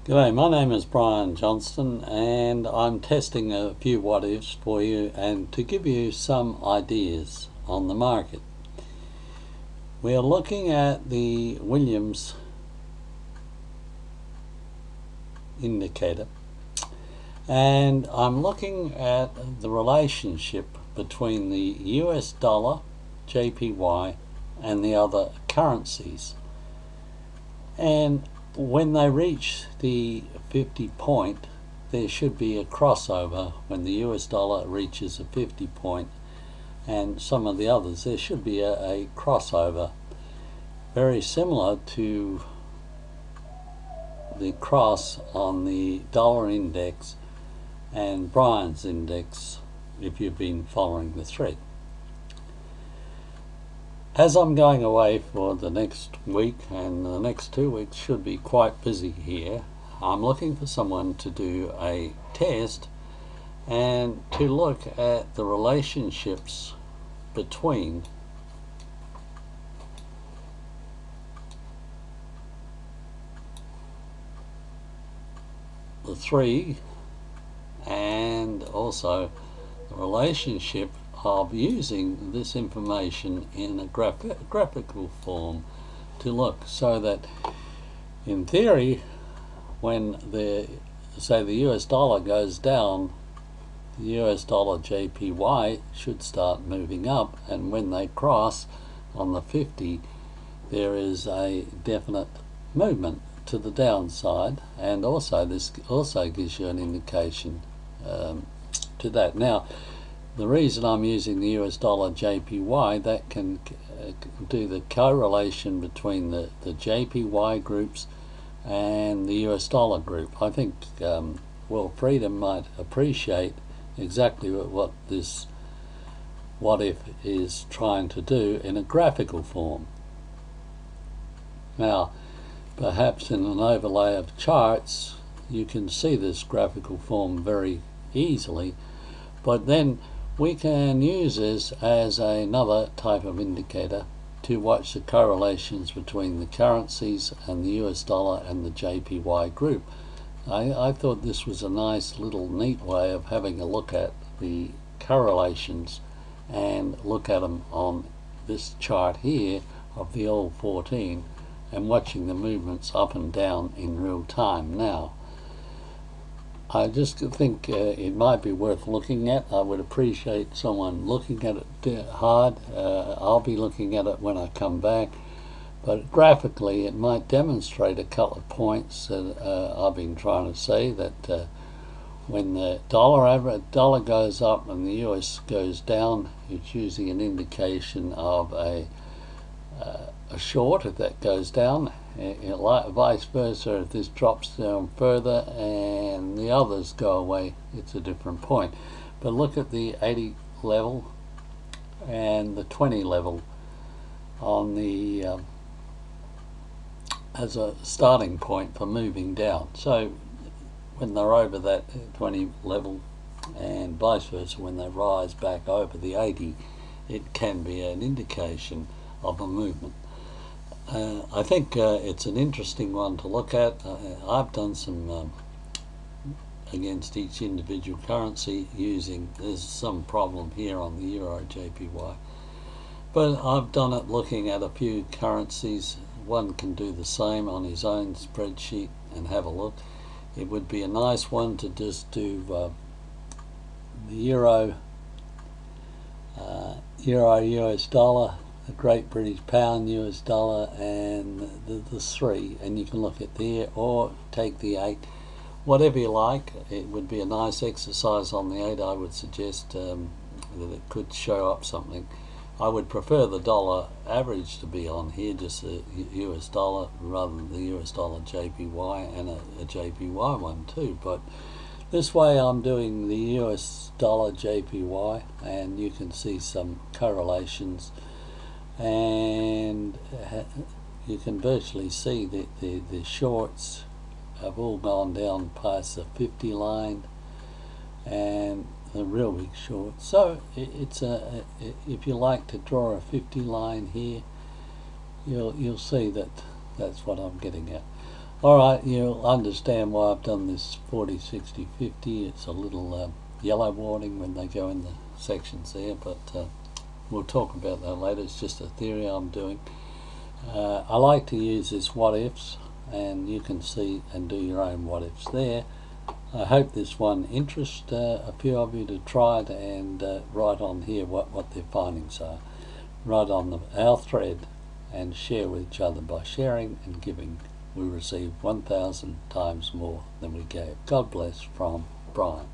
G'day, my name is Brian Johnston and I'm testing a few what ifs for you and to give you some ideas on the market. We are looking at the Williams indicator and I'm looking at the relationship between the US dollar, JPY and the other currencies. And when they reach the 50 point, there should be a crossover. When the US dollar reaches a 50 point and some of the others, there should be a crossover very similar to the cross on the dollar index and Brian's index if you've been following the thread. As I'm going away for the next week, and the next 2 weeks should be quite busy here, I'm looking for someone to do a test and to look at the relationships between the three and also the relationship of using this information in a graphical form to look, so that in theory when the US dollar goes down, the US dollar JPY should start moving up, and when they cross on the 50 there is a definite movement to the downside, and also this also gives you an indication to that. Now, the reason I'm using the US dollar JPY, that can do the correlation between the JPY groups and the US dollar group. I think World Freedom might appreciate exactly what this what if is trying to do in a graphical form. Now, perhaps in an overlay of charts you can see this graphical form very easily, but then we can use this as another type of indicator to watch the correlations between the currencies and the US dollar and the JPY group. I thought this was a nice little neat way of having a look at the correlations and look at them on this chart here of the old 14 and watching the movements up and down in real time. Now, I just think it might be worth looking at. I would appreciate someone looking at it hard. I'll be looking at it when I come back, but graphically it might demonstrate a couple of points that I've been trying to say, that when the dollar goes up and the US goes down, it's usually an indication of a short if that goes down. Vice versa, if this drops down further and the others go away, it's a different point. But look at the 80 level and the 20 level on the as a starting point for moving down. So when they're over that 20 level, and vice versa when they rise back over the 80, it can be an indication of a movement. I think it's an interesting one to look at. I've done some against each individual currency using, there's some problem here on the Euro JPY, but I've done it looking at a few currencies. One can do the same on his own spreadsheet and have a look. It would be a nice one to just do the Euro US dollar, the Great British Pound, US dollar, and the three, and you can look at there or take the 8, whatever you like. It would be a nice exercise on the 8. I would suggest that it could show up something. I would prefer the dollar average to be on here, just the US dollar rather than the US dollar JPY, and a JPY one too. But this way I'm doing the US dollar JPY, and you can see some correlations, and you can virtually see that the shorts have all gone down past the 50 line and the real big short. So it's if you like to draw a 50 line here, you'll see that that's what I'm getting at. Alright, you'll understand why I've done this 40, 60, 50. It's a little yellow warning when they go in the sections there, but we'll talk about that later. It's just a theory I'm doing. I like to use this what ifs, and you can see and do your own what ifs there. I hope this one interests a few of you to try it and write on here what their findings are. Write on our thread and share with each other. By sharing and giving, we receive 1,000 times more than we gave. God bless, from Brian.